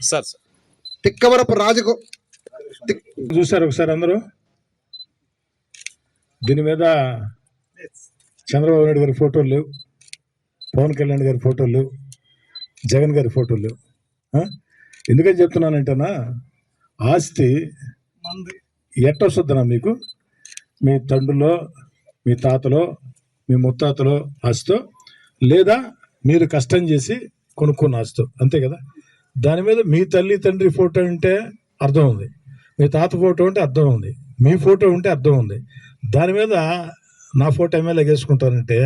Sir Tikkavarapu రాజకు చూసారు ఒకసారి అందరూ. దీని మీద చంద్రబాబు నాయుడు గారి ఫోటోలు లేవు, పవన్ కళ్యాణ్ గారి ఫోటోలు లేవు, జగన్ గారి ఫోటోలు లేవు. ఎందుకని చెప్తున్నానంటేనా, ఆస్తి ఎట్టొస్తుందన్నా మీకు? మీ తండ్రులో, మీ తాతలో, మీ ముత్తాతలో ఆస్తో, లేదా మీరు కష్టం చేసి కొనుక్కున్న ఆస్తో, అంతే కదా. దాని మీద మీ తల్లి తండ్రి ఫోటో ఉంటే అర్థం ఉంది, మీ తాత ఫోటో ఉంటే అర్థం ఉంది, మీ ఫోటో ఉంటే అర్థం ఉంది. దాని మీద నా ఫోటో ఎమ్మెల్యే వేసుకుంటానంటే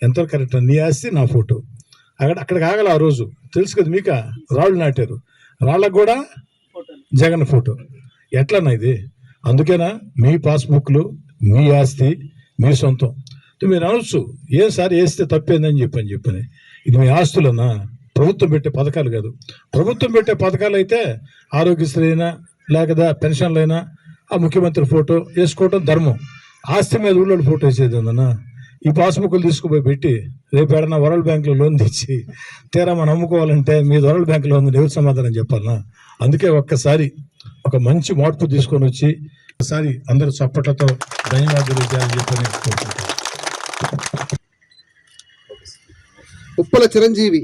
ఎంతవరకు కరెక్ట్? నీ ఆస్తి నా ఫోటో అక్కడికి ఆగల. ఆ రోజు తెలుసు కదా మీకు, రాళ్ళు నాటారు, రాళ్ళకు కూడా జగన్ ఫోటో. ఎట్లన్నా ఇది? అందుకేనా మీ పాస్బుక్లు మీ ఆస్తి మీ సొంతం. మీరు అనొచ్చు, ఏం సార్ వేస్తే తప్పేందని చెప్పని. ఇది మీ ఆస్తులన్నా, ప్రభుత్వం పెట్టే పథకాలు కాదు. ప్రభుత్వం పెట్టే పథకాలు అయితే ఆరోగ్యశ్రీ అయినా లేకపోతే పెన్షన్లు అయినా ఆ ముఖ్యమంత్రి ఫోటో వేసుకోవటం ధర్మం. ఆస్తి మీద ఊళ్ళో ఫోటో వేసేది ఉందన్నా. ఈ పాస్బుక్లు తీసుకుపోయి పెట్టి రేపు ఏడన్నా వరల్డ్ బ్యాంకులో లోన్ తెచ్చి తీరా మనం అమ్ముకోవాలంటే మీది వరల్డ్ బ్యాంకులో ఉంది, ఎవరు సమాధానం చెప్పాలన్నా? అందుకే ఒక్కసారి ఒక మంచి మార్పు తీసుకొని వచ్చి ఒకసారి అందరూ చప్పట్లతో ధన్యవాదాలు చేయాలని చెప్పని కోరుకుంటాను. ఉప్పల చిరంజీవి,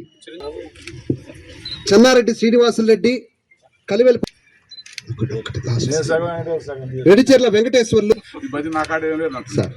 చెన్నారెడ్డి శ్రీనివాసులు రెడ్డి, కలివెల్ రెడ్డిచెర్ల వెంకటేశ్వర్లు సార్.